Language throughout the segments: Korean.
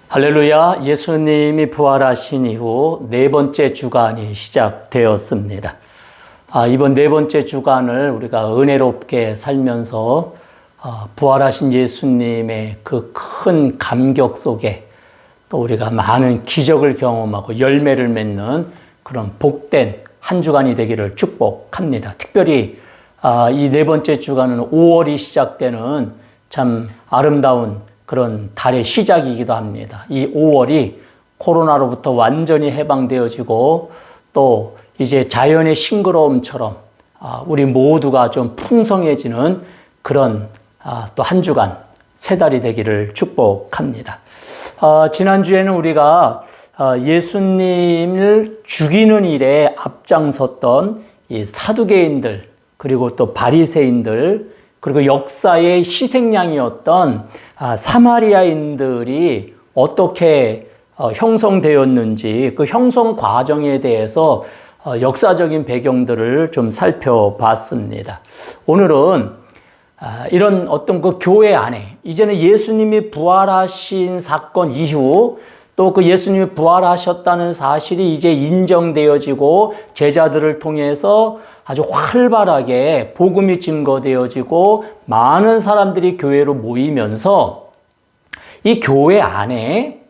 할렐루야, 예수님이 부활하신 이후 네 번째 주간이 시작되었습니다. 이번 네 번째 주간을 우리가 은혜롭게 살면서 부활하신 예수님의 그 큰 감격 속에 또 우리가 많은 기적을 경험하고 열매를 맺는 그런 복된 한 주간이 되기를 축복합니다. 특별히 이 네 번째 주간은 5월이 시작되는 참 아름다운 그런 달의 시작이기도 합니다. 이 5월이 코로나로부터 완전히 해방되어지고 또 이제 자연의 싱그러움처럼 우리 모두가 좀 풍성해지는 그런 또 한 주간, 세 달이 되기를 축복합니다. 지난주에는 우리가 예수님을 죽이는 일에 앞장섰던 이 사두개인들, 그리고 또 바리새인들, 그리고 역사의 희생양이었던 사마리아인들이 어떻게 형성되었는지 그 형성 과정에 대해서 역사적인 배경들을 좀 살펴봤습니다. 오늘은 이런 어떤 그 교회 안에 이제는 예수님이 부활하신 사건 이후 또 그 예수님이 부활하셨다는 사실이 이제 인정되어지고 제자들을 통해서 아주 활발하게 복음이 증거되어지고 많은 사람들이 교회로 모이면서 이 교회 안에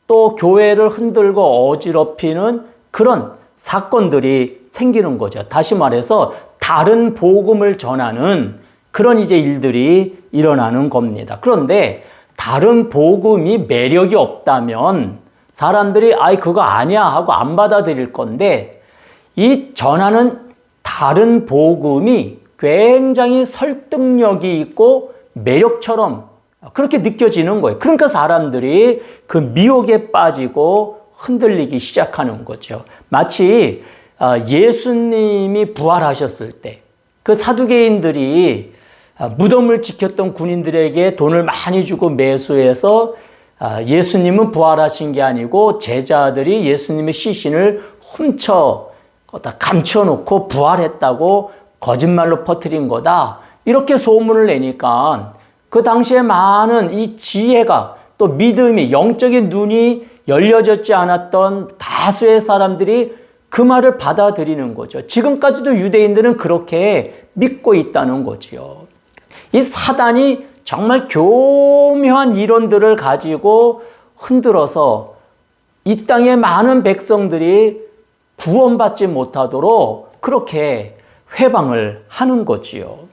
또 교회를 흔들고 어지럽히는 그런 사건들이 생기는 거죠. 다시 말해서 다른 복음을 전하는 그런 이제 일들이 일어나는 겁니다. 그런데 다른 복음이 매력이 없다면 사람들이 그거 아니야 하고 안 받아들일 건데 이 전하는 다른 복음이 굉장히 설득력이 있고 매력처럼 그렇게 느껴지는 거예요. 그러니까 사람들이 그 미혹에 빠지고 흔들리기 시작하는 거죠. 마치 예수님이 부활하셨을 때 그 사두개인들이 무덤을 지켰던 군인들에게 돈을 많이 주고 매수해서 예수님은 부활하신 게 아니고 제자들이 예수님의 시신을 훔쳐 감춰놓고 부활했다고 거짓말로 퍼뜨린 거다. 이렇게 소문을 내니까 그 당시에 많은 이 지혜가 또 믿음이 영적인 눈이 열려졌지 않았던 다수의 사람들이 그 말을 받아들이는 거죠. 지금까지도 유대인들은 그렇게 믿고 있다는 거지요. 이 사단이 정말 교묘한 이론들을 가지고 흔들어서 이 땅의 많은 백성들이 구원받지 못하도록 그렇게 회방을 하는 거지요.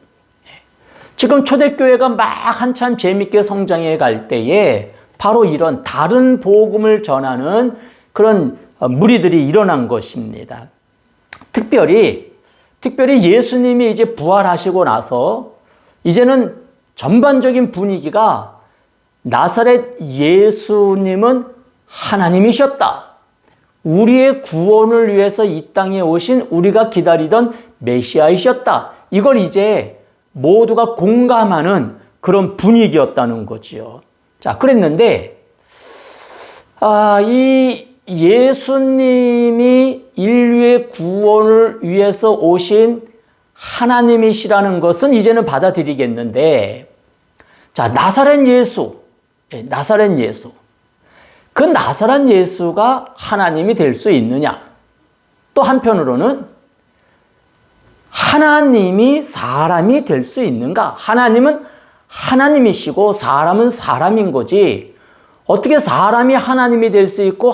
지금 초대교회가 막 한참 재밌게 성장해 갈 때에 바로 이런 다른 복음을 전하는 그런 무리들이 일어난 것입니다. 특별히 예수님이 이제 부활하시고 나서 이제는 전반적인 분위기가 나사렛 예수님은 하나님이셨다. 우리의 구원을 위해서 이 땅에 오신 우리가 기다리던 메시아이셨다. 이걸 이제 모두가 공감하는 그런 분위기였다는 거지요. 자, 그랬는데 이 예수님이 인류의 구원을 위해서 오신 하나님이시라는 것은 이제는 받아들이겠는데, 자, 나사렛 예수. 그 나사렛 예수가 하나님이 될 수 있느냐? 또 한편으로는 하나님이 사람이 될 수 있는가? 하나님은 하나님이시고 사람은 사람인 거지. 어떻게 사람이 하나님이 될 수 있고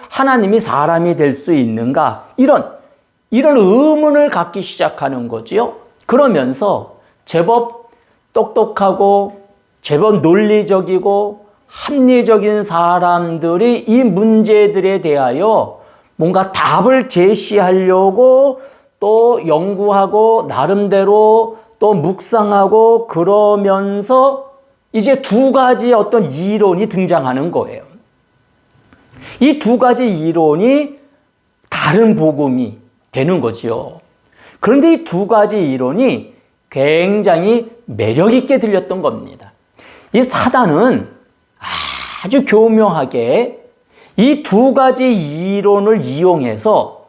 하나님이 사람이 될 수 있는가? 이런 의문을 갖기 시작하는 거지요. 그러면서 제법 똑똑하고 제법 논리적이고 합리적인 사람들이 이 문제들에 대하여 뭔가 답을 제시하려고 또 연구하고 나름대로 또 묵상하고 그러면서 이제 두 가지의 어떤 이론이 등장하는 거예요. 이 두 가지 이론이 다른 복음이 되는 거지요. 그런데 이 두 가지 이론이 굉장히 매력 있게 들렸던 겁니다. 이 사단은 아주 교묘하게 이 두 가지 이론을 이용해서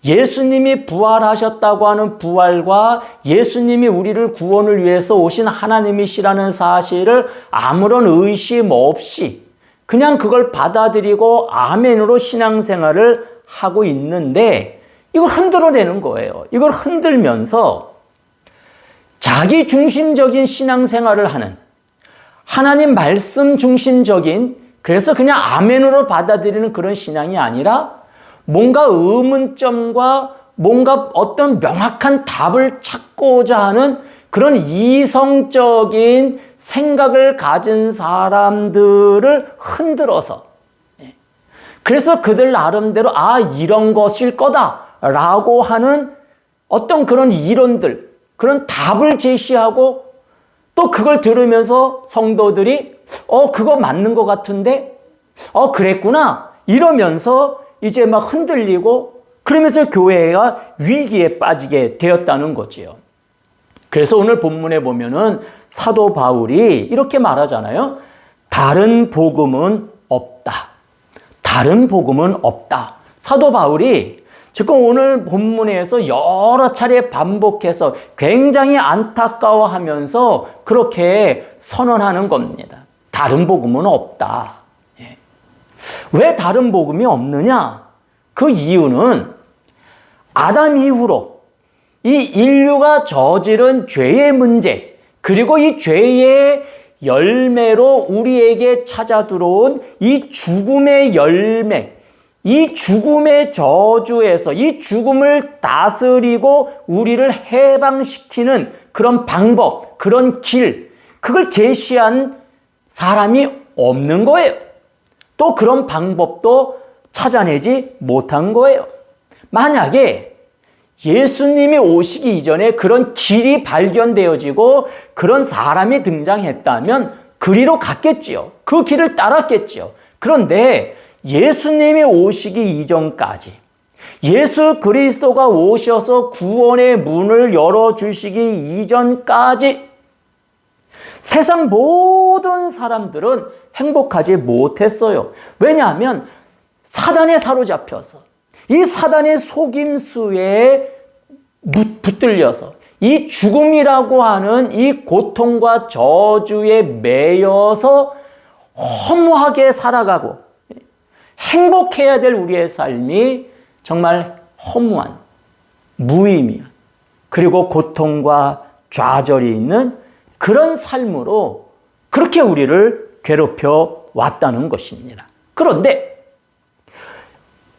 예수님이 부활하셨다고 하는 부활과 예수님이 우리를 구원을 위해서 오신 하나님이시라는 사실을 아무런 의심 없이 그냥 그걸 받아들이고 아멘으로 신앙생활을 하고 있는데 이걸 흔들어내는 거예요. 이걸 흔들면서 자기 중심적인 신앙생활을 하는, 하나님 말씀 중심적인, 그래서 그냥 아멘으로 받아들이는 그런 신앙이 아니라 뭔가 의문점과 뭔가 어떤 명확한 답을 찾고자 하는 그런 이성적인 생각을 가진 사람들을 흔들어서, 그래서 그들 나름대로 이런 것일 거다라고 하는 어떤 그런 이론들, 그런 답을 제시하고 또 그걸 들으면서 성도들이 그거 맞는 것 같은데 그랬구나 이러면서 이제 막 흔들리고 그러면서 교회가 위기에 빠지게 되었다는 거지요. 그래서 오늘 본문에 보면은 사도 바울이 이렇게 말하잖아요. 다른 복음은 없다. 다른 복음은 없다. 사도 바울이 지금 오늘 본문에서 여러 차례 반복해서 굉장히 안타까워하면서 그렇게 선언하는 겁니다. 다른 복음은 없다. 왜 다른 복음이 없느냐? 그 이유는 아담 이후로 이 인류가 저지른 죄의 문제, 그리고 이 죄의 열매로 우리에게 찾아 들어온 이 죽음의 열매, 이 죽음의 저주에서 이 죽음을 다스리고 우리를 해방시키는 그런 방법, 그런 길, 그걸 제시한 사람이 없는 거예요. 또 그런 방법도 찾아내지 못한 거예요. 만약에 예수님이 오시기 이전에 그런 길이 발견되어지고 그런 사람이 등장했다면 그리로 갔겠지요. 그 길을 따랐겠지요. 그런데 예수님이 오시기 이전까지, 예수 그리스도가 오셔서 구원의 문을 열어주시기 이전까지 세상 모든 사람들은 행복하지 못했어요. 왜냐하면 사단에 사로잡혀서 이 사단의 속임수에 붙들려서 이 죽음이라고 하는 이 고통과 저주에 매여서 허무하게 살아가고 행복해야 될 우리의 삶이 정말 허무한, 무의미한, 그리고 고통과 좌절이 있는 그런 삶으로 그렇게 우리를 괴롭혀 왔다는 것입니다. 그런데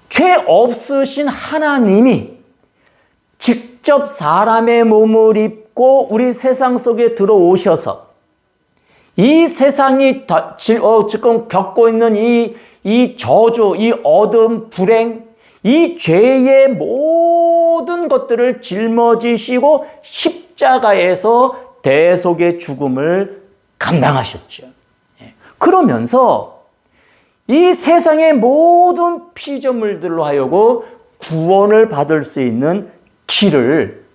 죄 없으신 하나님이 직접 사람의 몸을 입고 우리 세상 속에 들어오셔서 이 세상이 지금 겪고 있는 이 저주, 이 어둠, 불행, 이 죄의 모든 것들을 짊어지시고 십자가에서 대속의 죽음을 감당하셨죠. 그러면서 이 세상의 모든 피조물들로 하여금 구원을 받을 수 있는 길을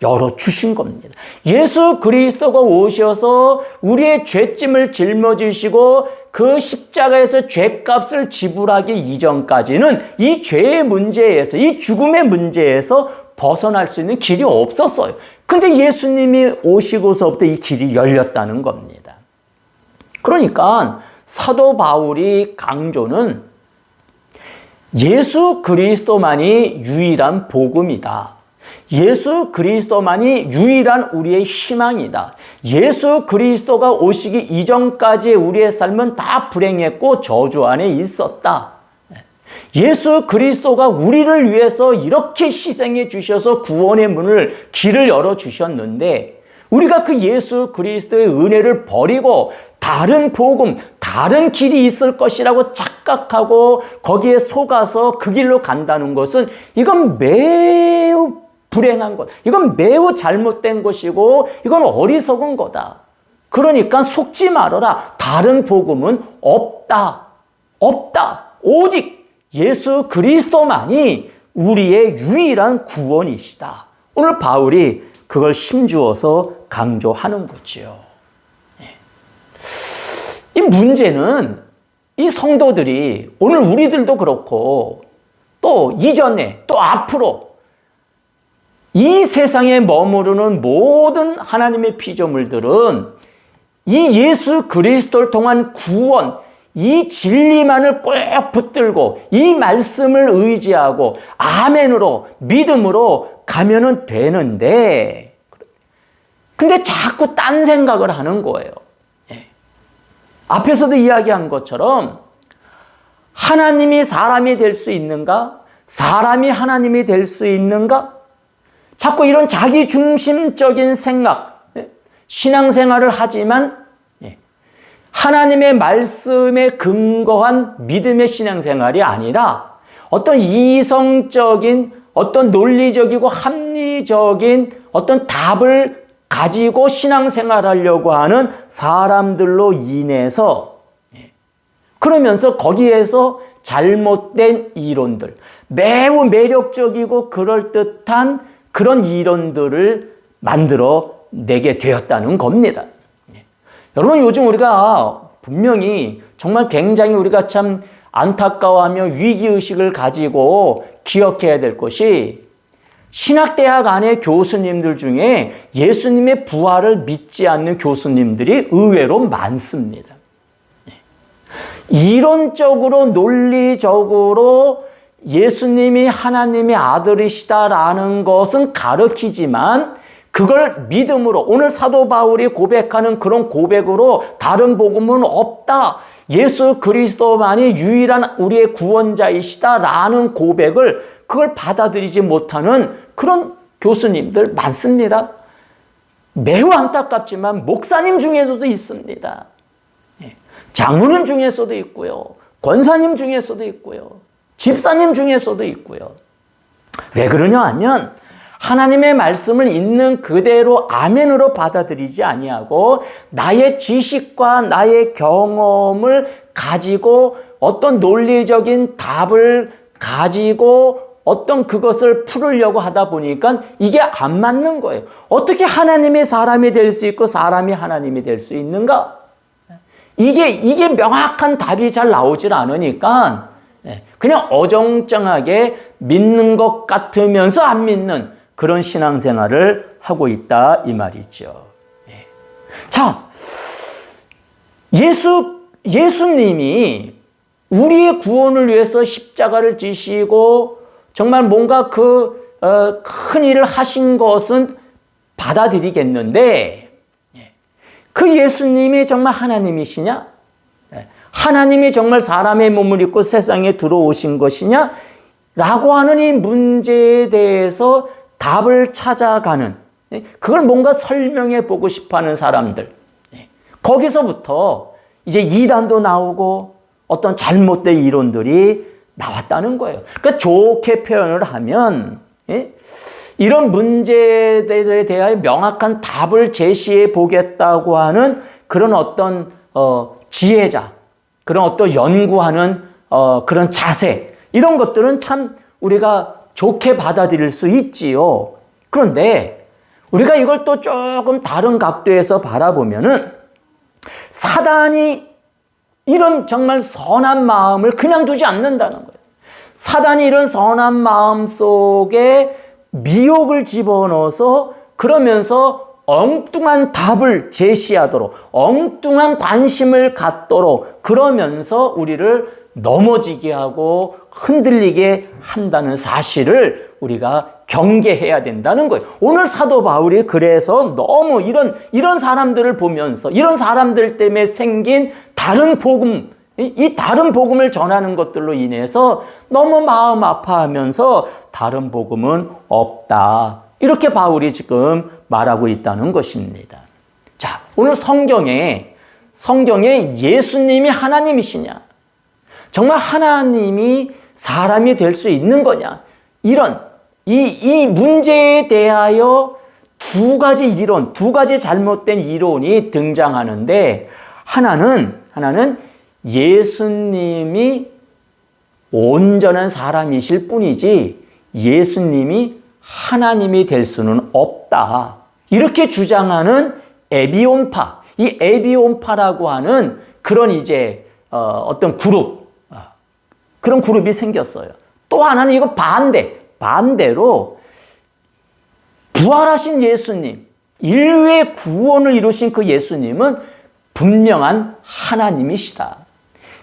열어주신 겁니다. 예수 그리스도가 오셔서 우리의 죄짐을 짊어지시고 그 십자가에서 죄값을 지불하기 이전까지는 이 죄의 문제에서, 이 죽음의 문제에서 벗어날 수 있는 길이 없었어요. 근데 예수님이 오시고서부터 이 길이 열렸다는 겁니다. 그러니까 사도 바울이 강조는 예수 그리스도만이 유일한 복음이다. 예수 그리스도만이 유일한 우리의 희망이다. 예수 그리스도가 오시기 이전까지의 우리의 삶은 다 불행했고 저주 안에 있었다. 예수 그리스도가 우리를 위해서 이렇게 희생해 주셔서 구원의 문을, 길을 열어주셨는데 우리가 그 예수 그리스도의 은혜를 버리고 다른 복음, 다른 길이 있을 것이라고 착각하고 거기에 속아서 그 길로 간다는 것은 이건 매우 불행한 것, 이건 매우 잘못된 것이고 이건 어리석은 거다. 그러니까 속지 말아라. 다른 복음은 없다. 없다. 오직 예수 그리스도만이 우리의 유일한 구원이시다. 오늘 바울이 그걸 힘주어서 강조하는 거지요. 이 문제는 이 성도들이 오늘 우리들도 그렇고 또 이전에 또 앞으로 이 세상에 머무르는 모든 하나님의 피조물들은 이 예수 그리스도를 통한 구원, 이 진리만을 꼭 붙들고 이 말씀을 의지하고 아멘으로 믿음으로 가면은 되는데, 근데 자꾸 딴 생각을 하는 거예요. 앞에서도 이야기한 것처럼 하나님이 사람이 될 수 있는가? 사람이 하나님이 될 수 있는가? 자꾸 이런 자기 중심적인 생각, 신앙생활을 하지만 하나님의 말씀에 근거한 믿음의 신앙생활이 아니라 어떤 이성적인, 어떤 논리적이고 합리적인 어떤 답을 가지고 신앙생활하려고 하는 사람들로 인해서, 그러면서 거기에서 잘못된 이론들, 매우 매력적이고 그럴듯한 그런 이론들을 만들어 내게 되었다는 겁니다. 여러분, 요즘 우리가 분명히 정말 굉장히 우리가 참 안타까워하며 위기의식을 가지고 기억해야 될 것이, 신학대학 안에 교수님들 중에 예수님의 부활을 믿지 않는 교수님들이 의외로 많습니다. 이론적으로 논리적으로 예수님이 하나님의 아들이시다라는 것은 가르치지만 그걸 믿음으로, 오늘 사도 바울이 고백하는 그런 고백으로 다른 복음은 없다, 예수 그리스도만이 유일한 우리의 구원자이시다라는 고백을, 그걸 받아들이지 못하는 그런 교수님들 많습니다. 매우 안타깝지만 목사님 중에서도 있습니다. 장로님 중에서도 있고요, 권사님 중에서도 있고요, 집사님 중에서도 있고요. 왜 그러냐 하면 하나님의 말씀을 있는 그대로 아멘으로 받아들이지 아니하고 나의 지식과 나의 경험을 가지고 어떤 논리적인 답을 가지고 어떤 그것을 풀으려고 하다 보니까 이게 안 맞는 거예요. 어떻게 하나님이 사람이 될 수 있고 사람이 하나님이 될 수 있는가? 이게 명확한 답이 잘 나오질 않으니까 그냥 어정쩡하게 믿는 것 같으면서 안 믿는 그런 신앙생활을 하고 있다 이 말이죠. 자, 예수님이 우리의 구원을 위해서 십자가를 지시고 정말 뭔가 큰 일을 하신 것은 받아들이겠는데, 그 예수님이 정말 하나님이시냐? 하나님이 정말 사람의 몸을 입고 세상에 들어오신 것이냐? 라고 하는 이 문제에 대해서 답을 찾아가는, 그걸 뭔가 설명해 보고 싶어 하는 사람들, 거기서부터 이제 이단도 나오고 어떤 잘못된 이론들이 나왔다는 거예요. 그러니까 좋게 표현을 하면 이런 문제에 대하여 명확한 답을 제시해 보겠다고 하는 그런 어떤 지혜자, 그런 어떤 연구하는 그런 자세, 이런 것들은 참 우리가 좋게 받아들일 수 있지요. 그런데 우리가 이걸 또 조금 다른 각도에서 바라보면은 사단이 이런 정말 선한 마음을 그냥 두지 않는다는 거예요. 사단이 이런 선한 마음 속에 미혹을 집어넣어서 그러면서 엉뚱한 답을 제시하도록, 엉뚱한 관심을 갖도록 그러면서 우리를 넘어지게 하고 흔들리게 한다는 사실을 우리가 경계해야 된다는 거예요. 오늘 사도 바울이 그래서 너무 이런 사람들을 보면서, 이런 사람들 때문에 생긴 다른 복음, 이 다른 복음을 전하는 것들로 인해서 너무 마음 아파하면서 다른 복음은 없다, 이렇게 바울이 지금 말하고 있다는 것입니다. 자, 오늘 성경에 예수님이 하나님이시냐, 정말 하나님이 사람이 될 수 있는 거냐, 이런 이 문제에 대하여 두 가지 이론, 두 가지 잘못된 이론이 등장하는데, 하나는 예수님이 온전한 사람이실 뿐이지 예수님이 하나님이 될 수는 없다, 이렇게 주장하는 에비온파, 이 에비온파라고 하는 그런 이제 어떤 그룹, 그런 그룹이 생겼어요. 또 하나는 이거 반대로 부활하신 예수님, 인류의 구원을 이루신 그 예수님은 분명한 하나님이시다.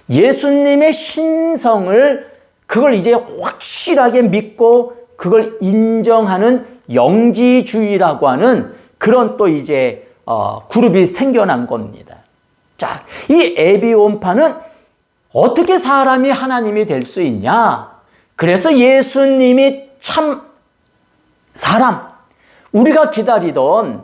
예수님의 신성을 그걸 이제 확실하게 믿고 그걸 인정하는 영지주의라고 하는 그런 또 이제 그룹이 생겨난 겁니다. 자, 이 에비온파는 어떻게 사람이 하나님이 될 수 있냐? 그래서 예수님이 참 사람, 우리가 기다리던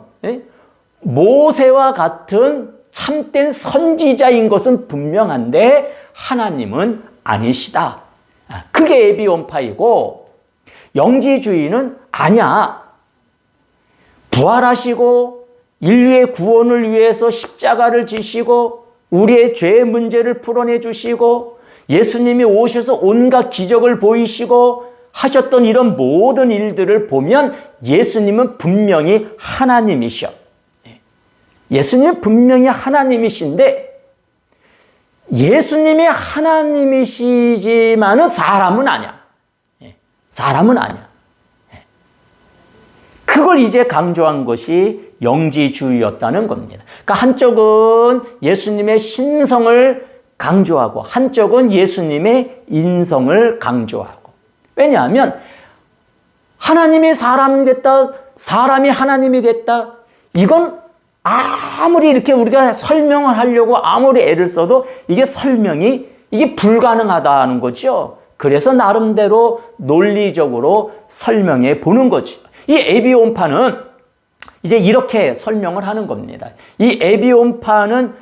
모세와 같은 참된 선지자인 것은 분명한데 하나님은 아니시다. 그게 에비온파이고, 영지주의는 아니야. 부활하시고 인류의 구원을 위해서 십자가를 지시고 우리의 죄의 문제를 풀어내 주시고 예수님이 오셔서 온갖 기적을 보이시고 하셨던 이런 모든 일들을 보면 예수님은 분명히 하나님이셔. 예수님은 분명히 하나님이신데 예수님이 하나님이시지만은 사람은 아니야. 사람은 아니야. 그걸 이제 강조한 것이 영지주의였다는 겁니다. 그러니까 한쪽은 예수님의 신성을 강조하고 한쪽은 예수님의 인성을 강조하고. 왜냐하면 하나님이 사람이 됐다, 사람이 하나님이 됐다. 이건 아무리 이렇게 우리가 설명을 하려고 아무리 애를 써도 이게 불가능하다는 거죠. 그래서 나름대로 논리적으로 설명해 보는 거죠. 이 에비온파는 이제 이렇게 설명을 하는 겁니다. 이 에비온파는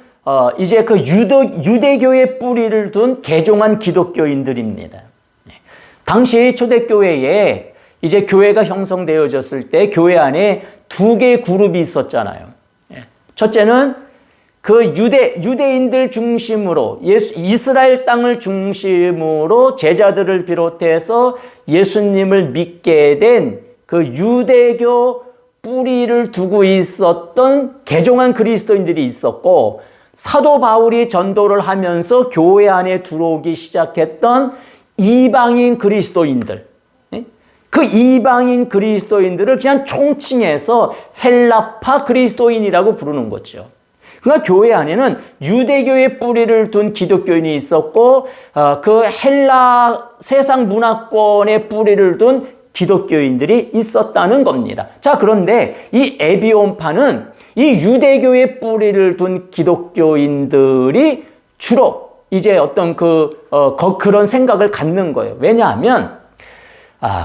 이제 그 유대교의 뿌리를 둔 개종한 기독교인들입니다. 당시 초대교회에 이제 교회가 형성되어졌을 때 교회 안에 두 개의 그룹이 있었잖아요. 첫째는 그 유대인들 중심으로 이스라엘 땅을 중심으로 제자들을 비롯해서 예수님을 믿게 된 그 유대교 뿌리를 두고 있었던 개종한 그리스도인들이 있었고, 사도 바울이 전도를 하면서 교회 안에 들어오기 시작했던 이방인 그리스도인들, 그 이방인 그리스도인들을 그냥 총칭해서 헬라파 그리스도인이라고 부르는 거죠. 그러니까 교회 안에는 유대교의 뿌리를 둔 기독교인이 있었고 그 헬라 세상 문화권의 뿌리를 둔 기독교인들이 있었다는 겁니다. 자, 그런데 이 에비온파는 이 유대교의 뿌리를 둔 기독교인들이 주로 이제 어떤 그런 생각을 갖는 거예요. 왜냐하면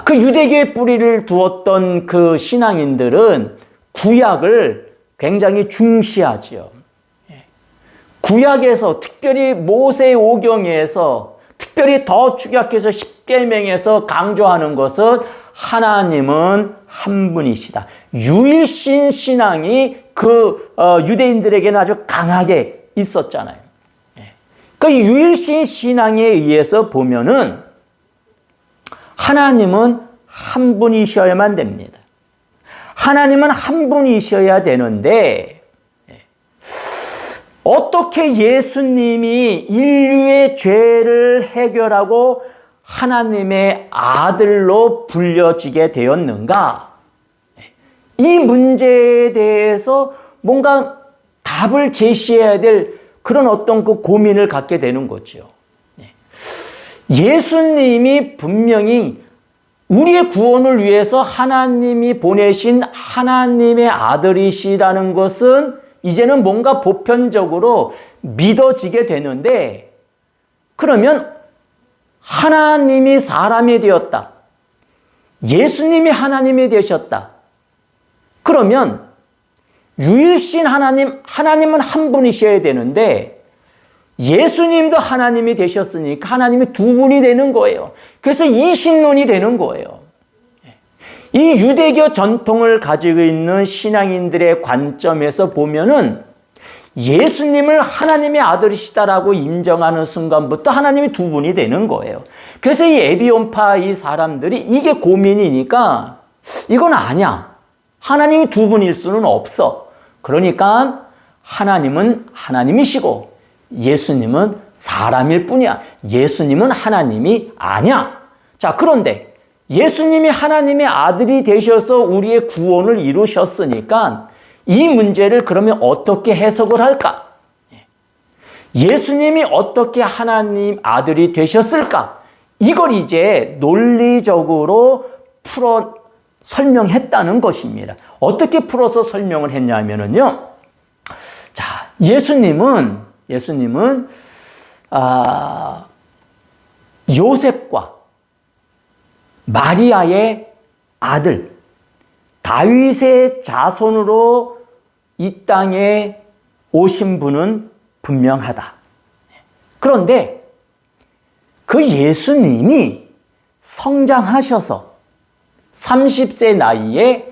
그 유대교의 뿌리를 두었던 그 신앙인들은 구약을 굉장히 중시하지요. 구약에서 특별히 모세의 오경에서 특별히 더 축약해서 십계명에서 강조하는 것은 하나님은 한 분이시다. 유일신 신앙이 그 유대인들에게는 아주 강하게 있었잖아요. 그 유일신 신앙에 의해서 보면은 하나님은 한 분이셔야만 됩니다. 하나님은 한 분이셔야 되는데 어떻게 예수님이 인류의 죄를 해결하고 하나님의 아들로 불려지게 되었는가? 이 문제에 대해서 뭔가 답을 제시해야 될 그런 어떤 그 고민을 갖게 되는 거죠. 예수님이 분명히 우리의 구원을 위해서 하나님이 보내신 하나님의 아들이시라는 것은 이제는 뭔가 보편적으로 믿어지게 되는데, 그러면 하나님이 사람이 되었다. 예수님이 하나님이 되셨다. 그러면 유일신 하나님은 한 분이셔야 되는데 예수님도 하나님이 되셨으니까 하나님이 두 분이 되는 거예요. 그래서 이신론이 되는 거예요. 이 유대교 전통을 가지고 있는 신앙인들의 관점에서 보면은 예수님을 하나님의 아들이시다라고 인정하는 순간부터 하나님이 두 분이 되는 거예요. 그래서 이 에비온파 이 사람들이 이게 고민이니까 이건 아니야. 하나님이 두 분일 수는 없어. 그러니까 하나님은 하나님이시고 예수님은 사람일 뿐이야. 예수님은 하나님이 아니야. 자, 그런데 예수님이 하나님의 아들이 되셔서 우리의 구원을 이루셨으니까 이 문제를 그러면 어떻게 해석을 할까? 예수님이 어떻게 하나님 아들이 되셨을까? 이걸 이제 논리적으로 풀어 설명했다는 것입니다. 어떻게 풀어서 설명을 했냐면요. 자, 예수님은 요셉과 마리아의 아들, 다윗의 자손으로 이 땅에 오신 분은 분명하다. 그런데 그 예수님이 성장하셔서 30세 나이에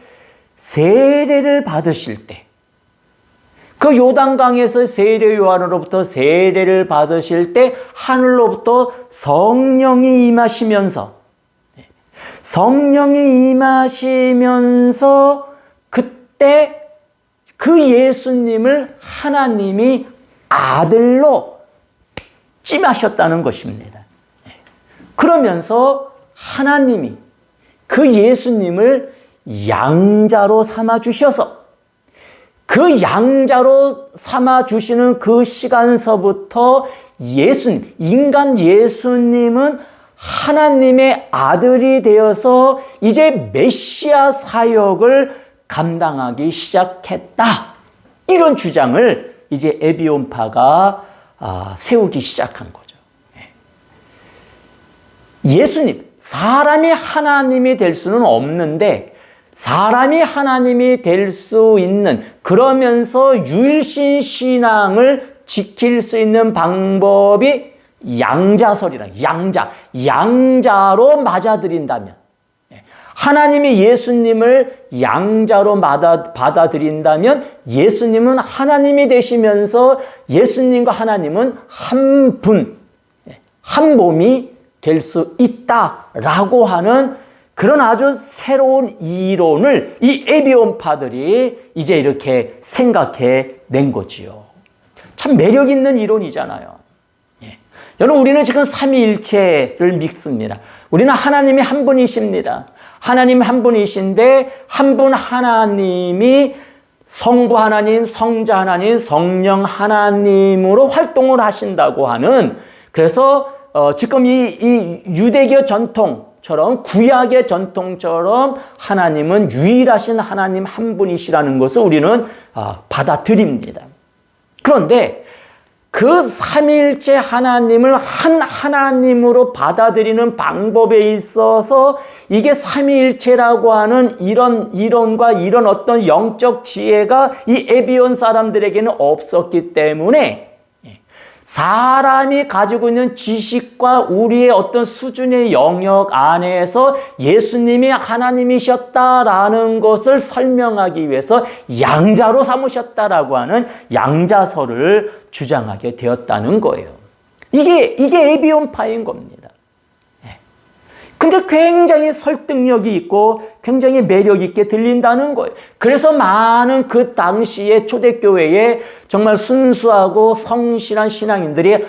세례를 받으실 때, 그 요단강에서 세례 요한으로부터 세례를 받으실 때 하늘로부터 성령이 임하시면서 그때 그 예수님을 하나님이 아들로 찜하셨다는 것입니다. 그러면서 하나님이 그 예수님을 양자로 삼아주셔서 그 양자로 삼아주시는 그 시간서부터 예수님, 인간 예수님은 하나님의 아들이 되어서 이제 메시아 사역을 감당하기 시작했다. 이런 주장을 이제 에비온파가 세우기 시작한 거죠. 예수님, 사람이 하나님이 될 수는 없는데 사람이 하나님이 될 수 있는, 그러면서 유일신 신앙을 지킬 수 있는 방법이 양자설이라, 양자로 맞아들인다면, 하나님이 예수님을 양자로 받아들인다면 예수님은 하나님이 되시면서 예수님과 하나님은 한 분, 한 몸이 될 수 있다라고 하는 그런 아주 새로운 이론을 이 에비온파들이 이제 이렇게 생각해 낸 거지요. 참 매력 있는 이론이잖아요. 여러분, 우리는 지금 삼위일체를 믿습니다. 우리는 하나님이 한 분이십니다. 하나님 한 분이신데 한 분 하나님이 성부 하나님, 성자 하나님, 성령 하나님으로 활동을 하신다고 하는, 그래서 지금 이 유대교 전통처럼, 구약의 전통처럼 하나님은 유일하신 하나님 한 분이시라는 것을 우리는 받아들입니다. 그런데 그 삼위일체 하나님을 한 하나님으로 받아들이는 방법에 있어서 이게 삼위일체라고 하는 이런 이론과 이런 어떤 영적 지혜가 이 에비온 사람들에게는 없었기 때문에 사람이 가지고 있는 지식과 우리의 어떤 수준의 영역 안에서 예수님이 하나님이셨다라는 것을 설명하기 위해서 양자로 삼으셨다라고 하는 양자설을 주장하게 되었다는 거예요. 이게 에비온파인 겁니다. 근데 굉장히 설득력이 있고 굉장히 매력 있게 들린다는 거예요. 그래서 많은 그 당시에 초대교회에 정말 순수하고 성실한 신앙인들이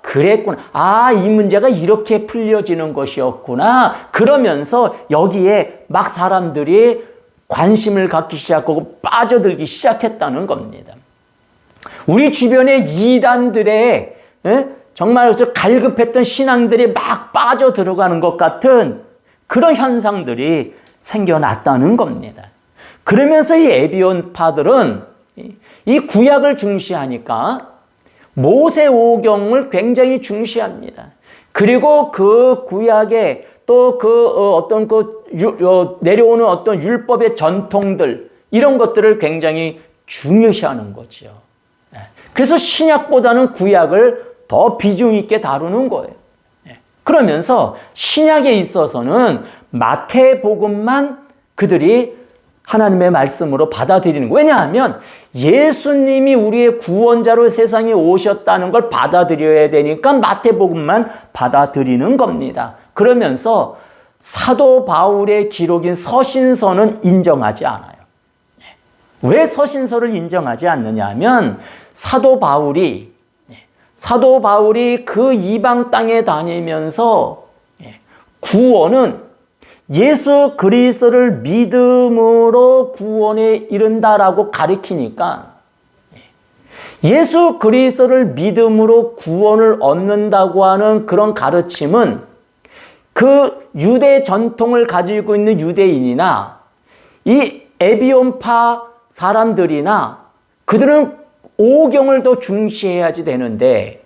그랬구나. 이 문제가 이렇게 풀려지는 것이었구나. 그러면서 여기에 막 사람들이 관심을 갖기 시작하고 빠져들기 시작했다는 겁니다. 우리 주변의 이단들의 정말 갈급했던 신앙들이 막 빠져들어가는 것 같은 그런 현상들이 생겨났다는 겁니다. 그러면서 이 에비온파들은 이 구약을 중시하니까 모세오경을 굉장히 중시합니다. 그리고 그 구약에 또 내려오는 어떤 율법의 전통들, 이런 것들을 굉장히 중요시하는 거죠. 그래서 신약보다는 구약을 더 비중 있게 다루는 거예요. 그러면서 신약에 있어서는 마태복음만 그들이 하나님의 말씀으로 받아들이는 거예요. 왜냐하면 예수님이 우리의 구원자로 세상에 오셨다는 걸 받아들여야 되니까 마태복음만 받아들이는 겁니다. 그러면서 사도 바울의 기록인 서신서는 인정하지 않아요. 왜 서신서를 인정하지 않느냐 하면 사도 바울이 그 이방 땅에 다니면서 구원은 예수 그리스도를 믿음으로 구원에 이른다라고 가리키니까 예수 그리스도를 믿음으로 구원을 얻는다고 하는 그런 가르침은 그 유대 전통을 가지고 있는 유대인이나 이 에비온파 사람들이나 그들은 오경을 더 중시해야지 되는데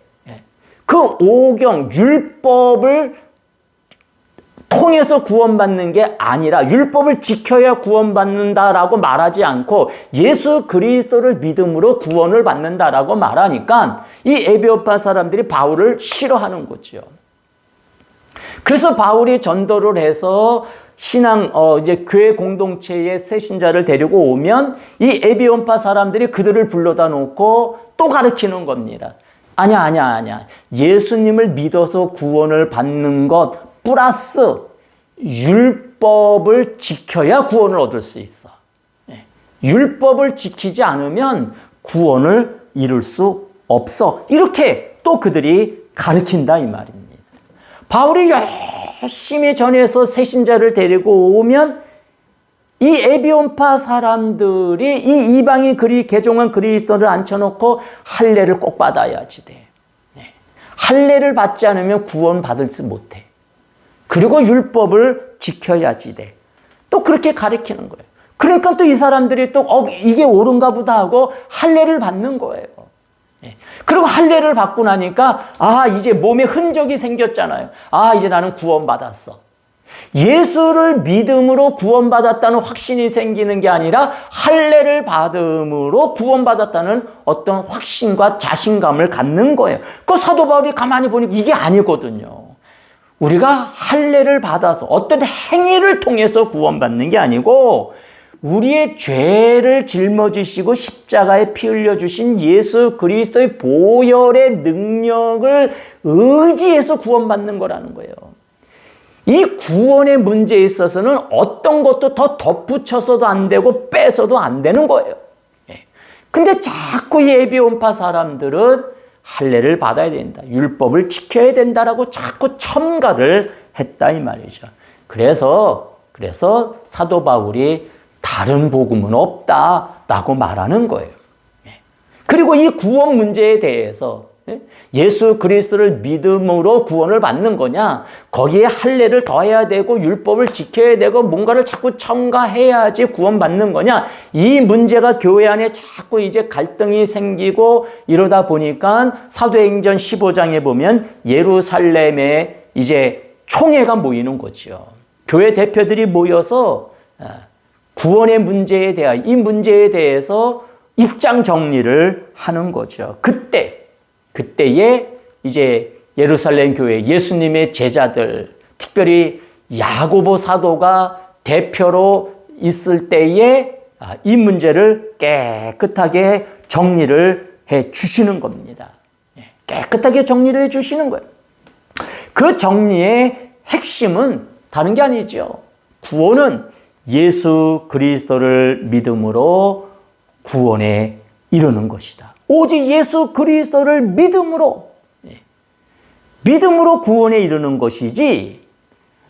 그 오경, 율법을 통해서 구원받는 게 아니라 율법을 지켜야 구원받는다라고 말하지 않고 예수 그리스도를 믿음으로 구원을 받는다라고 말하니까 이 에비오파 사람들이 바울을 싫어하는 거죠. 그래서 바울이 전도를 해서 이제 교회 공동체의 새 신자를 데리고 오면 이 에비온파 사람들이 그들을 불러다 놓고 또 가르치는 겁니다. 아니야. 예수님을 믿어서 구원을 받는 것 플러스 율법을 지켜야 구원을 얻을 수 있어. 율법을 지키지 않으면 구원을 이룰 수 없어. 이렇게 또 그들이 가르친다 이 말입니다. 바울이 열심히 전해서 새신자를 데리고 오면 이 에비온파 사람들이 이 이방인 개종한 그리스도를 앉혀놓고 할례를 꼭 받아야지 돼. 할례를 받지 않으면 구원 받을 수 못해. 그리고 율법을 지켜야지 돼. 또 그렇게 가르치는 거예요. 그러니까 또 이 사람들이 또 이게 옳은가 보다 하고 할례를 받는 거예요. 그리고 할례를 받고 나니까 이제 몸에 흔적이 생겼잖아요. 이제 나는 구원받았어. 예수를 믿음으로 구원받았다는 확신이 생기는 게 아니라 할례를 받음으로 구원받았다는 어떤 확신과 자신감을 갖는 거예요. 그 사도 바울이 가만히 보니까 이게 아니거든요. 우리가 할례를 받아서 어떤 행위를 통해서 구원받는 게 아니고 우리의 죄를 짊어지시고 십자가에 피 흘려주신 예수 그리스도의 보혈의 능력을 의지해서 구원받는 거라는 거예요. 이 구원의 문제에 있어서는 어떤 것도 더 덧붙여서도 안 되고 빼서도 안 되는 거예요. 근데 자꾸 이 에비온파 사람들은 할례를 받아야 된다. 율법을 지켜야 된다라고 자꾸 첨가를 했다 이 말이죠. 그래서 사도 바울이 다른 복음은 없다라고 말하는 거예요. 그리고 이 구원 문제에 대해서 예수 그리스도를 믿음으로 구원을 받는 거냐, 거기에 할례를 더해야 되고 율법을 지켜야 되고 뭔가를 자꾸 첨가해야지 구원받는 거냐, 이 문제가 교회 안에 자꾸 이제 갈등이 생기고 이러다 보니까 사도행전 15장에 보면 예루살렘에 이제 총회가 모이는 거죠. 교회 대표들이 모여서 구원의 문제에 대한 이 문제에 대해서 입장 정리를 하는 거죠. 그때에 이제 예루살렘 교회 예수님의 제자들, 특별히 야고보 사도가 대표로 있을 때에 이 문제를 깨끗하게 정리를 해 주시는 겁니다. 깨끗하게 정리를 해 주시는 거예요. 그 정리의 핵심은 다른 게 아니죠. 구원은 예수 그리스도를 믿음으로 구원에 이르는 것이다. 오직 예수 그리스도를 믿음으로 구원에 이르는 것이지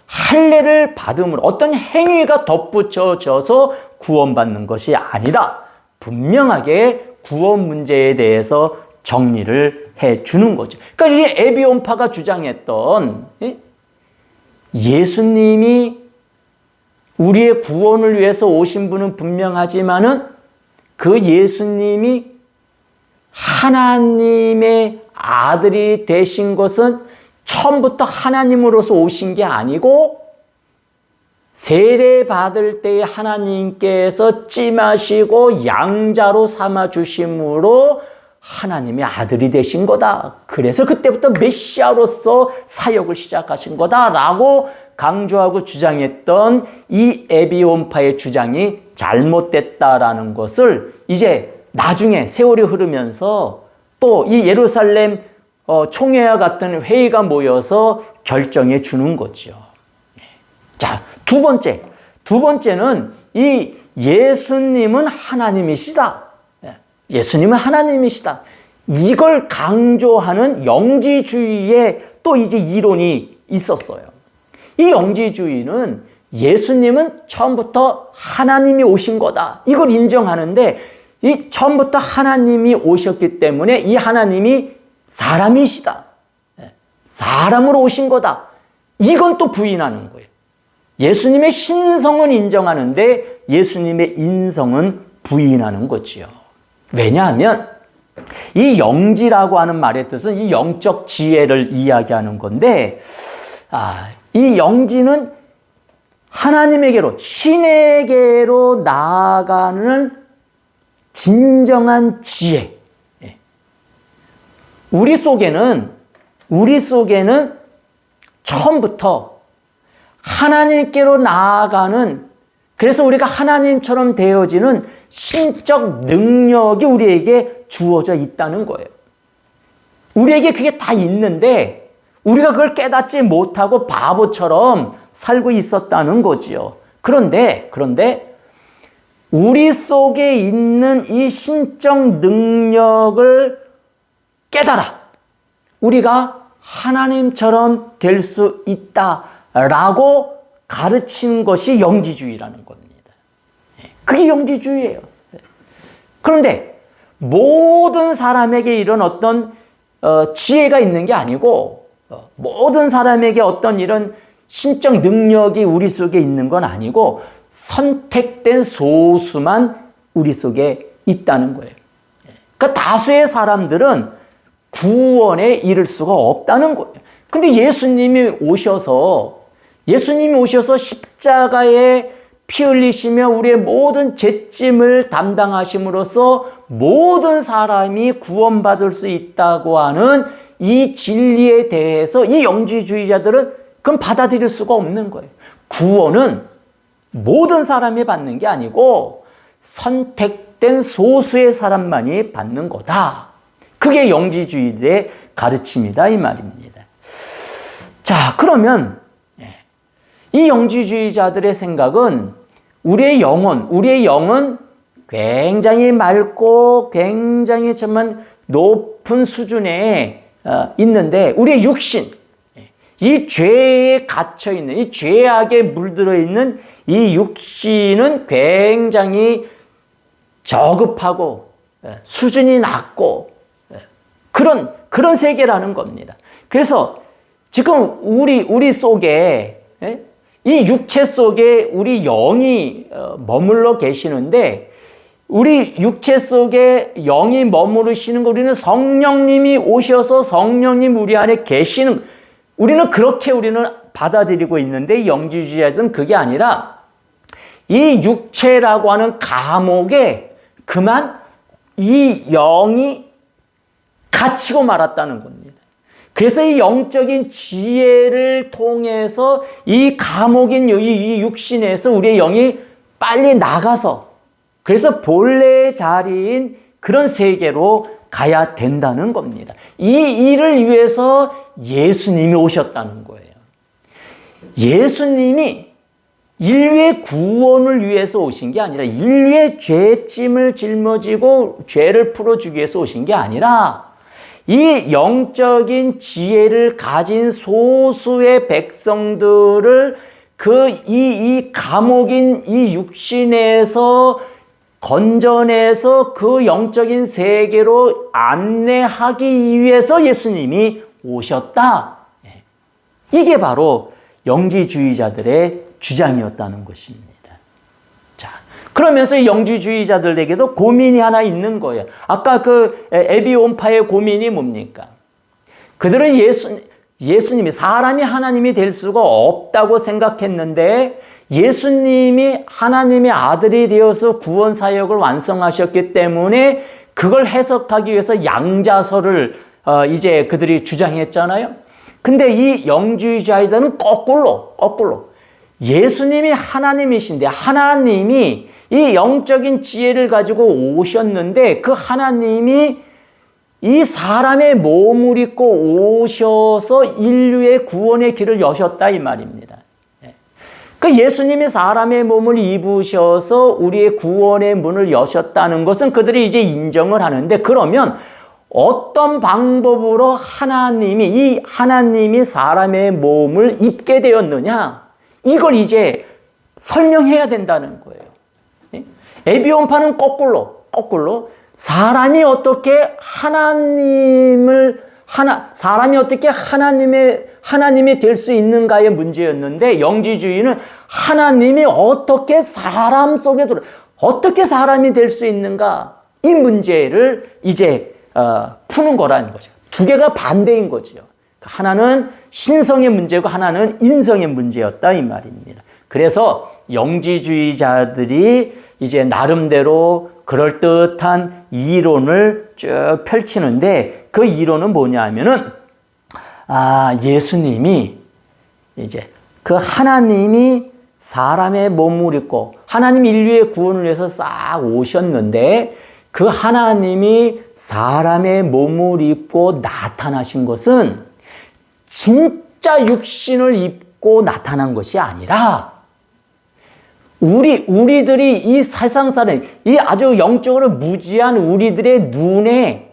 할례를 받음으로 어떤 행위가 덧붙여져서 구원받는 것이 아니다. 분명하게 구원 문제에 대해서 정리를 해주는 거죠. 그러니까 이 에비온파가 주장했던 예수님이 우리의 구원을 위해서 오신 분은 분명하지만은 그 예수님이 하나님의 아들이 되신 것은 처음부터 하나님으로서 오신 게 아니고 세례 받을 때에 하나님께서 찜하시고 양자로 삼아 주심으로 하나님의 아들이 되신 거다. 그래서 그때부터 메시아로서 사역을 시작하신 거다라고 강조하고 주장했던 이 에비온파의 주장이 잘못됐다라는 것을 이제 나중에 세월이 흐르면서 또 이 예루살렘 총회와 같은 회의가 모여서 결정해 주는 거죠. 자, 두 번째는 이 예수님은 하나님이시다. 예수님은 하나님이시다. 이걸 강조하는 영지주의의 또 이제 이론이 있었어요. 이 영지주의는 예수님은 처음부터 하나님이 오신 거다, 이걸 인정하는데, 이 처음부터 하나님이 오셨기 때문에 이 하나님이 사람이시다, 사람으로 오신 거다, 이건 또 부인하는 거예요. 예수님의 신성은 인정하는데 예수님의 인성은 부인하는 거지요. 왜냐하면 이 영지라고 하는 말의 뜻은 이 영적 지혜를 이야기하는 건데, 이 영지는 하나님에게로, 신에게로 나아가는 진정한 지혜. 우리 속에는 처음부터 하나님께로 나아가는, 그래서 우리가 하나님처럼 되어지는 신적 능력이 우리에게 주어져 있다는 거예요. 우리에게 그게 다 있는데 우리가 그걸 깨닫지 못하고 바보처럼 살고 있었다는 거지요. 그런데 우리 속에 있는 이 신적 능력을 깨달아 우리가 하나님처럼 될 수 있다라고 가르친 것이 영지주의라는 겁니다. 그게 영지주의예요. 그런데 모든 사람에게 이런 어떤 지혜가 있는 게 아니고, 모든 사람에게 어떤 이런 신적 능력이 우리 속에 있는 건 아니고, 선택된 소수만 우리 속에 있다는 거예요. 그러니까 다수의 사람들은 구원에 이를 수가 없다는 거예요. 근데 예수님이 오셔서 십자가에 피 흘리시며 우리의 모든 죄짐을 담당하심으로써 모든 사람이 구원받을 수 있다고 하는 이 진리에 대해서 이 영지주의자들은 그건 받아들일 수가 없는 거예요. 구원은 모든 사람이 받는 게 아니고 선택된 소수의 사람만이 받는 거다. 그게 영지주의의 가르침이다, 이 말입니다. 자, 그러면 이 영지주의자들의 생각은 우리의 영은 굉장히 맑고 굉장히 정말 높은 수준에 있는데, 우리의 육신, 이 죄에 갇혀있는, 이 죄악에 물들어 있는 이 육신은 굉장히 저급하고 수준이 낮고 그런 세계라는 겁니다. 그래서 지금 우리 속에, 이 육체 속에 우리 영이 머물러 계시는데, 우리 육체 속에 영이 머무르시는 거, 우리는 성령님이 오셔서 성령님 우리 안에 계시는, 우리는 받아들이고 있는데, 영지주의자들은 그게 아니라 이 육체라고 하는 감옥에 그만 이 영이 갇히고 말았다는 겁니다. 그래서 이 영적인 지혜를 통해서 이 감옥인 이 육신에서 우리의 영이 빨리 나가서, 그래서 본래의 자리인 그런 세계로 가야 된다는 겁니다. 이 일을 위해서 예수님이 오셨다는 거예요. 예수님이 인류의 구원을 위해서 오신 게 아니라, 인류의 죄짐을 жил머지고 죄를 풀어주기 위해서 오신 게 아니라, 이 영적인 지혜를 가진 소수의 백성들을 이 감옥인 이 육신에서 건져내서 그 영적인 세계로 안내하기 위해서 예수님이 오셨다. 이게 바로 영지주의자들의 주장이었다는 것입니다. 자, 그러면서 영지주의자들에게도 고민이 하나 있는 거예요. 아까 그 에비온파의 고민이 뭡니까? 그들은 예수님이, 사람이 하나님이 될 수가 없다고 생각했는데, 예수님이 하나님의 아들이 되어서 구원 사역을 완성하셨기 때문에 그걸 해석하기 위해서 양자설을 이제 그들이 주장했잖아요. 근데 이 영지주의자들은 거꾸로 예수님이 하나님이신데, 하나님이 이 영적인 지혜를 가지고 오셨는데, 그 하나님이 이 사람의 몸을 입고 오셔서 인류의 구원의 길을 여셨다, 이 말입니다. 그 예수님이 사람의 몸을 입으셔서 우리의 구원의 문을 여셨다는 것은 그들이 이제 인정을 하는데, 그러면 어떤 방법으로 이 하나님이 사람의 몸을 입게 되었느냐? 이걸 이제 설명해야 된다는 거예요. 에비온파는 거꾸로 사람이 어떻게 하나님이 될 수 있는가의 문제였는데, 영지주의는 하나님이 어떻게 어떻게 사람이 될 수 있는가, 이 문제를 이제 푸는 거라는 거죠. 두 개가 반대인 거죠. 하나는 신성의 문제고 하나는 인성의 문제였다, 이 말입니다. 그래서 영지주의자들이 이제 나름대로 그럴듯한 이론을 쭉 펼치는데, 그 이론은 뭐냐면은, 예수님이 이제 그 하나님이 사람의 몸을 입고 하나님 인류의 구원을 위해서 싹 오셨는데, 그 하나님이 사람의 몸을 입고 나타나신 것은 진짜 육신을 입고 나타난 것이 아니라, 우리들이 이 세상 사람, 이 아주 영적으로 무지한 우리들의 눈에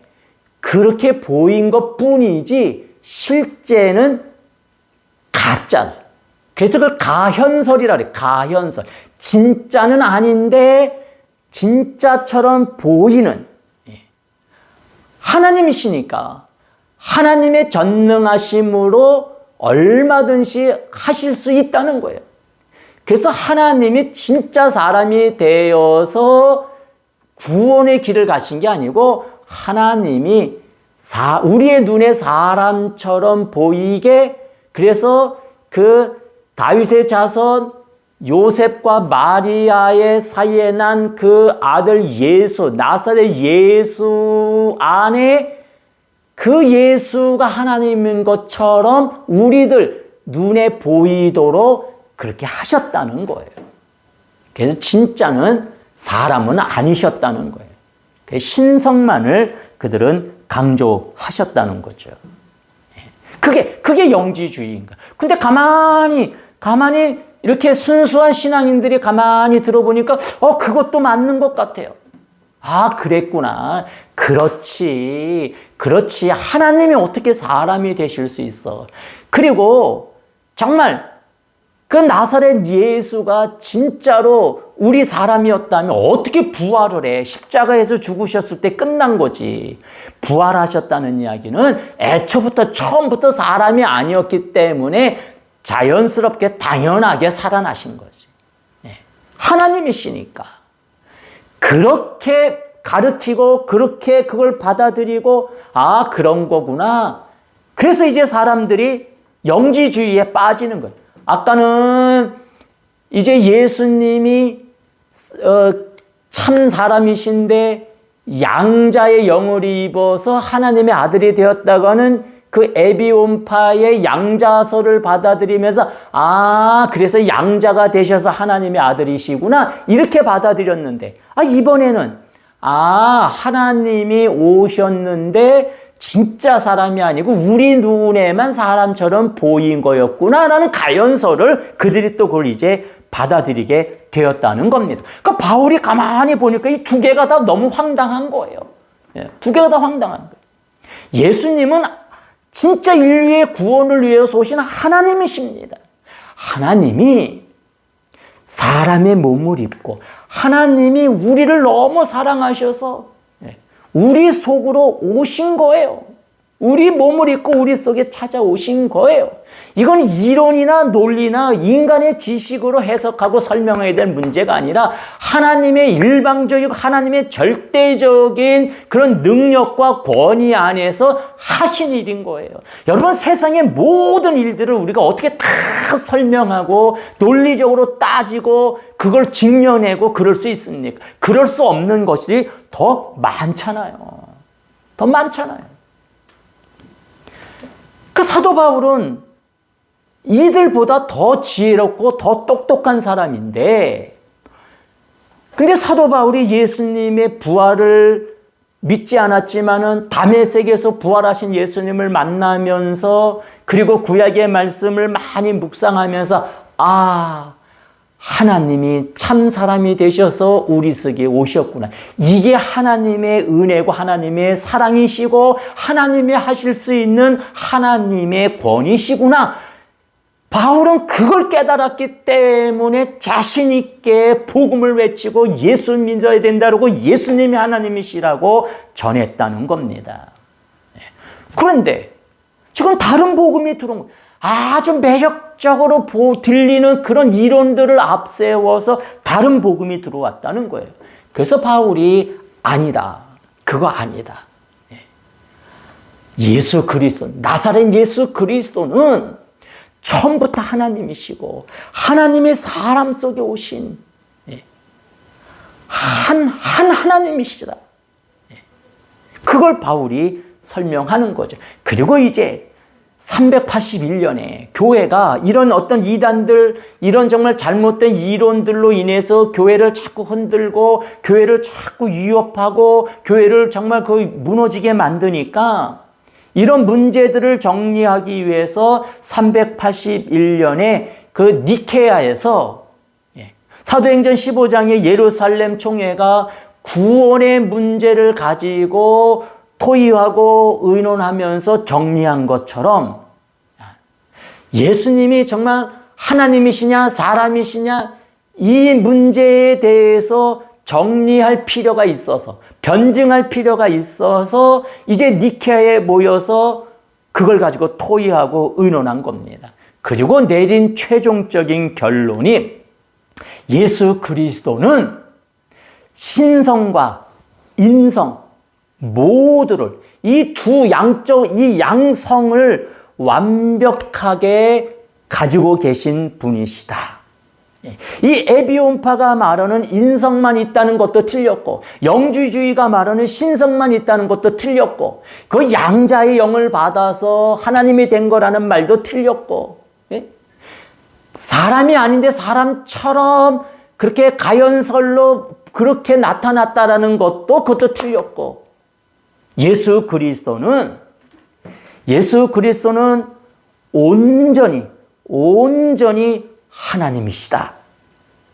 그렇게 보인 것 뿐이지, 실제는 가짜. 그래서 그걸 가현설이라 그래요. 가현설. 진짜는 아닌데 진짜처럼 보이는. 하나님이시니까 하나님의 전능하심으로 얼마든지 하실 수 있다는 거예요. 그래서 하나님이 진짜 사람이 되어서 구원의 길을 가신 게 아니고, 하나님이 우리의 눈에 사람처럼 보이게, 그래서 그 다윗의 자손 요셉과 마리아의 사이에 난 그 아들 예수, 나사렛 예수 안에 그 예수가 하나님인 것처럼 우리들 눈에 보이도록 그렇게 하셨다는 거예요. 그래서 진짜는 사람은 아니셨다는 거예요. 신성만을 그들은 강조하셨다는 거죠. 그게 영지주의인가. 근데 가만히 이렇게 순수한 신앙인들이 가만히 들어보니까, 그것도 맞는 것 같아요. 그랬구나. 그렇지. 하나님이 어떻게 사람이 되실 수 있어. 그리고 정말 그 나사렛 예수가 진짜로 우리 사람이었다면 어떻게 부활을 해? 십자가에서 죽으셨을 때 끝난 거지. 부활하셨다는 이야기는 처음부터 사람이 아니었기 때문에 자연스럽게 당연하게 살아나신 거지. 하나님이시니까. 그렇게 가르치고 그렇게 그걸 받아들이고, 그런 거구나. 그래서 이제 사람들이 영지주의에 빠지는 거예요. 아까는 이제 예수님이 참 사람이신데 양자의 영을 입어서 하나님의 아들이 되었다고 하는 그 에비온파의 양자설을 받아들이면서, 그래서 양자가 되셔서 하나님의 아들이시구나, 이렇게 받아들였는데, 이번에는 하나님이 오셨는데 진짜 사람이 아니고 우리 눈에만 사람처럼 보인 거였구나라는 가연설을 그들이 또 그걸 이제 받아들이게 되었다는 겁니다. 그러니까 바울이 가만히 보니까 이 두 개가 다 너무 황당한 거예요. 두 개가 다 황당한 거예요. 예수님은 진짜 인류의 구원을 위해서 오신 하나님이십니다. 하나님이 사람의 몸을 입고, 하나님이 우리를 너무 사랑하셔서 우리 속으로 오신 거예요. 우리 몸을 입고 우리 속에 찾아오신 거예요. 이건 이론이나 논리나 인간의 지식으로 해석하고 설명해야 될 문제가 아니라 하나님의 일방적이고 하나님의 절대적인 그런 능력과 권위 안에서 하신 일인 거예요. 여러분, 세상의 모든 일들을 우리가 어떻게 다 설명하고 논리적으로 따지고 그걸 직면하고 그럴 수 있습니까? 그럴 수 없는 것이 더 많잖아요. 더 많잖아요. 그 사도 바울은 이들보다 더 지혜롭고 더 똑똑한 사람인데, 근데 사도 바울이 예수님의 부활을 믿지 않았지만은 다메섹에서 부활하신 예수님을 만나면서, 그리고 구약의 말씀을 많이 묵상하면서 하나님이 참 사람이 되셔서 우리 속에 오셨구나. 이게 하나님의 은혜고 하나님의 사랑이시고 하나님이 하실 수 있는 하나님의 권위시구나. 바울은 그걸 깨달았기 때문에 자신 있게 복음을 외치고 예수 믿어야 된다고 예수님이 하나님이시라고 전했다는 겁니다. 그런데 지금 다른 복음이 들어온 거예요. 아주 매력적으로 들리는 그런 이론들을 앞세워서 다른 복음이 들어왔다는 거예요. 그래서 바울이 아니다. 그거 아니다. 예수 그리스도, 나사렛 예수 그리스도는 처음부터 하나님이시고 하나님의 사람 속에 오신 한 하나님이시다. 그걸 바울이 설명하는 거죠. 그리고 이제 381년에 교회가 이런 어떤 이단들, 이런 정말 잘못된 이론들로 인해서 교회를 자꾸 흔들고 교회를 자꾸 위협하고 교회를 정말 거의 무너지게 만드니까 이런 문제들을 정리하기 위해서 381년에 그 니케아에서 사도행전 15장의 예루살렘 총회가 구원의 문제를 가지고 토의하고 의논하면서 정리한 것처럼 예수님이 정말 하나님이시냐 사람이시냐 이 문제에 대해서 정리할 필요가 있어서 변증할 필요가 있어서 이제 니케아에 모여서 그걸 가지고 토의하고 의논한 겁니다. 그리고 내린 최종적인 결론이 예수 그리스도는 신성과 인성 모두를 이 두 양적 이 양성을 완벽하게 가지고 계신 분이시다. 이 에비온파가 말하는 인성만 있다는 것도 틀렸고 영주주의가 말하는 신성만 있다는 것도 틀렸고 그 양자의 영을 받아서 하나님이 된 거라는 말도 틀렸고 사람이 아닌데 사람처럼 그렇게 가연설로 그렇게 나타났다라는 것도 그것도 틀렸고 예수 그리스도는 온전히 하나님이시다.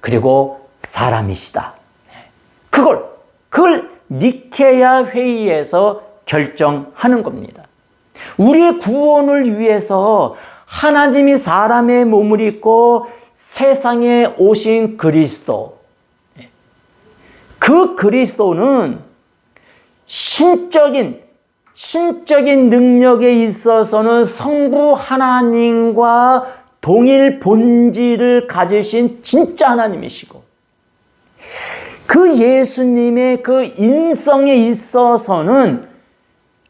그리고 사람이시다. 그걸 니케야 회의에서 결정하는 겁니다. 우리의 구원을 위해서 하나님이 사람의 몸을 입고 세상에 오신 그리스도. 그 그리스도는 신적인 능력에 있어서는 성부 하나님과 동일 본질을 가지신 진짜 하나님이시고 그 예수님의 그 인성에 있어서는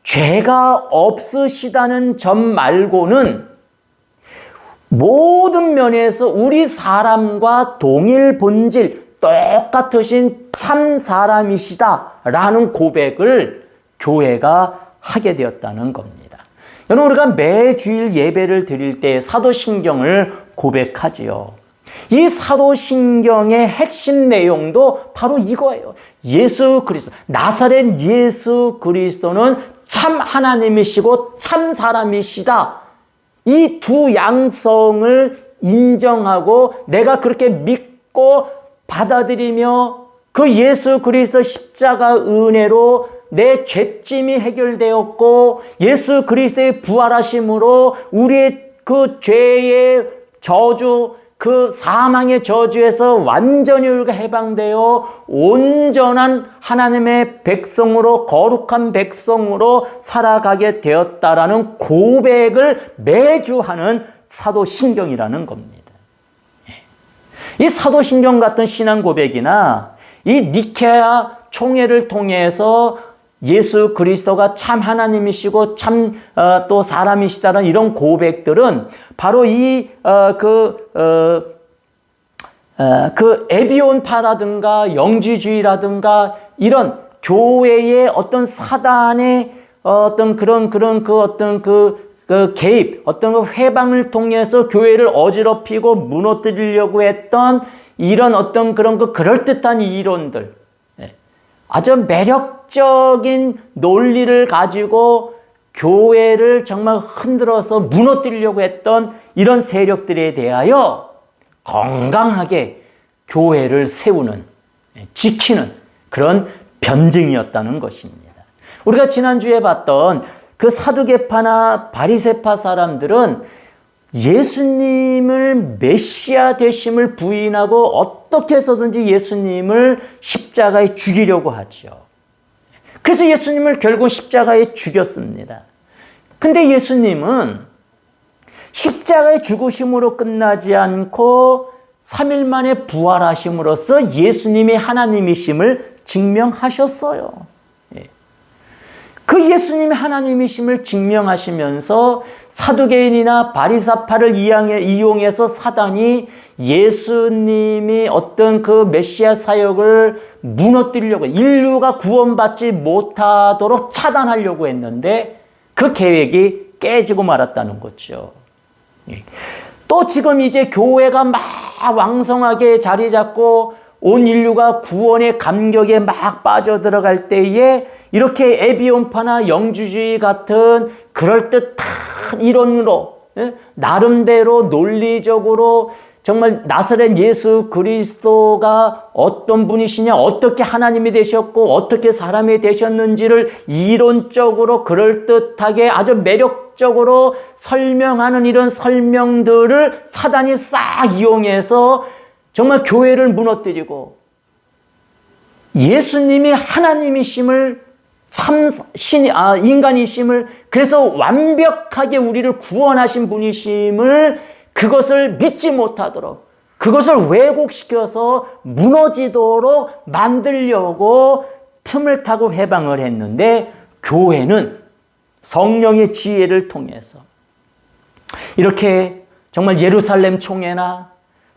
죄가 없으시다는 점 말고는 모든 면에서 우리 사람과 동일 본질 똑같으신 참 사람이시다라는 고백을 교회가 하게 되었다는 겁니다. 여러분 우리가 매주일 예배를 드릴 때 사도신경을 고백하지요. 이 사도신경의 핵심 내용도 바로 이거예요. 예수 그리스도, 나사렛 예수 그리스도는 참 하나님이시고 참 사람이시다. 이 두 양성을 인정하고 내가 그렇게 믿고 받아들이며 그 예수 그리스도 십자가 은혜로 내 죄짐이 해결되었고 예수 그리스도의 부활하심으로 우리의 그 죄의 저주, 그 사망의 저주에서 완전히 우리가 해방되어 온전한 하나님의 백성으로 거룩한 백성으로 살아가게 되었다라는 고백을 매주 하는 사도신경이라는 겁니다. 이 사도신경 같은 신앙 고백이나 이 니케아 총회를 통해서 예수 그리스도가 참 하나님이시고 참 또 사람이시다는 이런 고백들은 바로 그 에비온파라든가 영지주의라든가 이런 교회의 어떤 사단의 어떤 그런 개입, 어떤 그 회방을 통해서 교회를 어지럽히고 무너뜨리려고 했던 이런 어떤 그런 그 그럴듯한 이론들, 아주 매력적인 논리를 가지고 교회를 정말 흔들어서 무너뜨리려고 했던 이런 세력들에 대하여 건강하게 교회를 세우는, 지키는 그런 변증이었다는 것입니다. 우리가 지난주에 봤던 그 사두개파나 바리새파 사람들은 예수님을 메시아 되심을 부인하고 어떻게 해서든지 예수님을 십자가에 죽이려고 하죠. 그래서 예수님을 결국 십자가에 죽였습니다. 근데 예수님은 십자가의 죽으심으로 끝나지 않고 3일 만에 부활하심으로써 예수님이 하나님이심을 증명하셨어요. 그 예수님이 하나님이심을 증명하시면서 사두개인이나 바리새파를 이용해서 사단이 예수님이 어떤 그 메시아 사역을 무너뜨리려고, 인류가 구원받지 못하도록 차단하려고 했는데 그 계획이 깨지고 말았다는 거죠. 또 지금 이제 교회가 막 왕성하게 자리 잡고 온 인류가 구원의 감격에 막 빠져들어갈 때에 이렇게 에비온파나 영주주의 같은 그럴듯한 이론으로, 나름대로 논리적으로 정말 나사렛 예수 그리스도가 어떤 분이시냐, 어떻게 하나님이 되셨고 어떻게 사람이 되셨는지를 이론적으로 그럴듯하게 아주 매력적으로 설명하는 이런 설명들을 사단이 싹 이용해서 정말 교회를 무너뜨리고 예수님이 하나님이심을 인간이심을, 그래서 완벽하게 우리를 구원하신 분이심을, 그것을 믿지 못하도록, 그것을 왜곡시켜서 무너지도록 만들려고 틈을 타고 회방을 했는데, 교회는 성령의 지혜를 통해서 이렇게 정말 예루살렘 총회나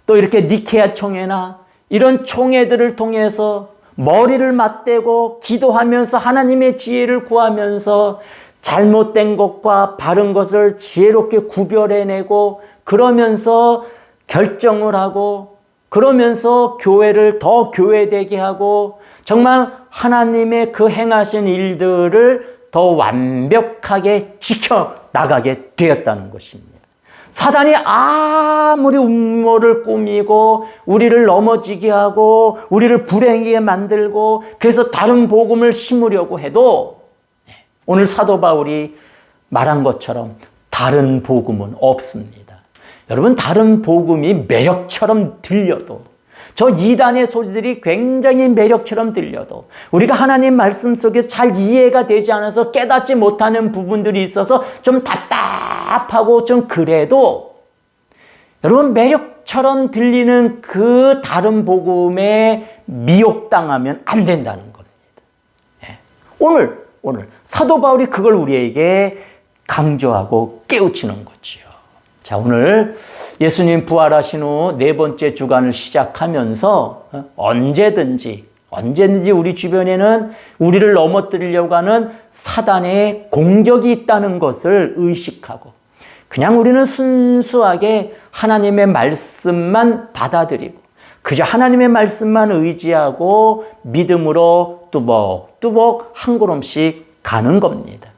또 이렇게 니케아 총회나 이런 총회들을 통해서 머리를 맞대고 기도하면서 하나님의 지혜를 구하면서 잘못된 것과 바른 것을 지혜롭게 구별해내고, 그러면서 결정을 하고, 그러면서 교회를 더 교회되게 하고, 정말 하나님의 그 행하신 일들을 더 완벽하게 지켜나가게 되었다는 것입니다. 사단이 아무리 음모를 꾸미고 우리를 넘어지게 하고 우리를 불행하게 만들고 그래서 다른 복음을 심으려고 해도 오늘 사도 바울이 말한 것처럼 다른 복음은 없습니다. 여러분, 다른 복음이 매력처럼 들려도, 저 이단의 소리들이 굉장히 매력처럼 들려도, 우리가 하나님 말씀 속에 잘 이해가 되지 않아서 깨닫지 못하는 부분들이 있어서 좀 답답하고 좀 그래도, 여러분, 매력처럼 들리는 그 다른 복음에 미혹당하면 안 된다는 겁니다. 오늘 사도 바울이 그걸 우리에게 강조하고 깨우치는 거죠. 자, 오늘 예수님 부활하신 후 네 번째 주간을 시작하면서 언제든지 우리 주변에는 우리를 넘어뜨리려고 하는 사단의 공격이 있다는 것을 의식하고, 그냥 우리는 순수하게 하나님의 말씀만 받아들이고 그저 하나님의 말씀만 의지하고 믿음으로 뚜벅뚜벅 한 걸음씩 가는 겁니다.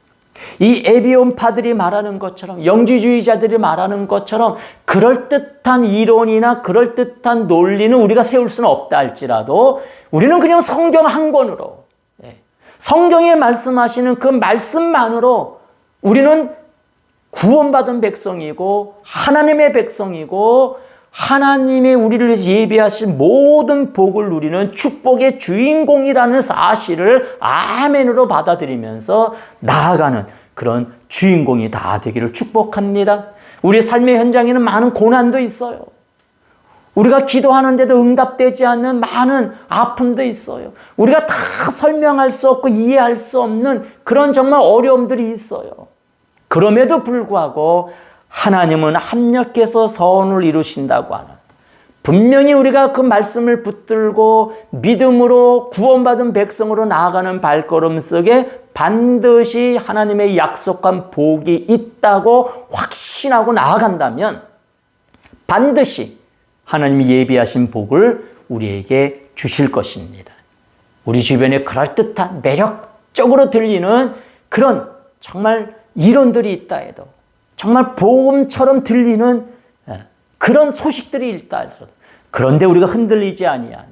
이 에비온파들이 말하는 것처럼, 영지주의자들이 말하는 것처럼 그럴듯한 이론이나 그럴듯한 논리는 우리가 세울 수는 없다 할지라도 우리는 그냥 성경 한 권으로, 성경에 말씀하시는 그 말씀만으로 우리는 구원받은 백성이고 하나님의 백성이고 하나님의 우리를 위해서 예비하신 모든 복을 누리는 축복의 주인공이라는 사실을 아멘으로 받아들이면서 나아가는 그런 주인공이 다 되기를 축복합니다. 우리의 삶의 현장에는 많은 고난도 있어요. 우리가 기도하는데도 응답되지 않는 많은 아픔도 있어요. 우리가 다 설명할 수 없고 이해할 수 없는 그런 정말 어려움들이 있어요. 그럼에도 불구하고 하나님은 합력해서 선을 이루신다고 하는, 분명히 우리가 그 말씀을 붙들고 믿음으로 구원받은 백성으로 나아가는 발걸음 속에 반드시 하나님의 약속한 복이 있다고 확신하고 나아간다면 반드시 하나님이 예비하신 복을 우리에게 주실 것입니다. 우리 주변에 그럴듯한 매력적으로 들리는 그런 정말 이론들이 있다 해도, 정말 복음처럼 들리는 그런 소식들이 있다 해도 그런데 우리가 흔들리지 아니하며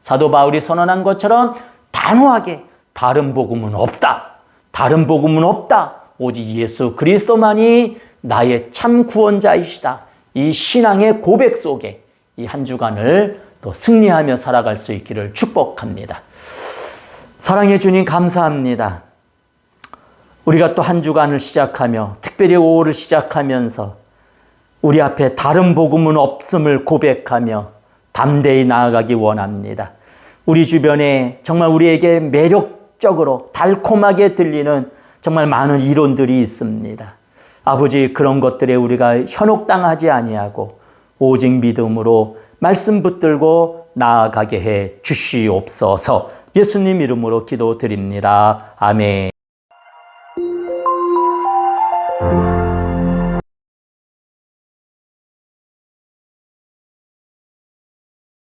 사도 바울이 선언한 것처럼 단호하게 다른 복음은 없다. 다른 복음은 없다. 오직 예수 그리스도만이 나의 참 구원자이시다. 이 신앙의 고백 속에 이 한 주간을 또 승리하며 살아갈 수 있기를 축복합니다. 사랑해 주님 감사합니다. 우리가 또 한 주간을 시작하며 특별히 5월을 시작하면서 우리 앞에 다른 복음은 없음을 고백하며 담대히 나아가기 원합니다. 우리 주변에 정말 우리에게 매력적으로 달콤하게 들리는 정말 많은 이론들이 있습니다. 아버지, 그런 것들에 우리가 현혹당하지 아니하고 오직 믿음으로 말씀 붙들고 나아가게 해 주시옵소서. 예수님 이름으로 기도드립니다. 아멘.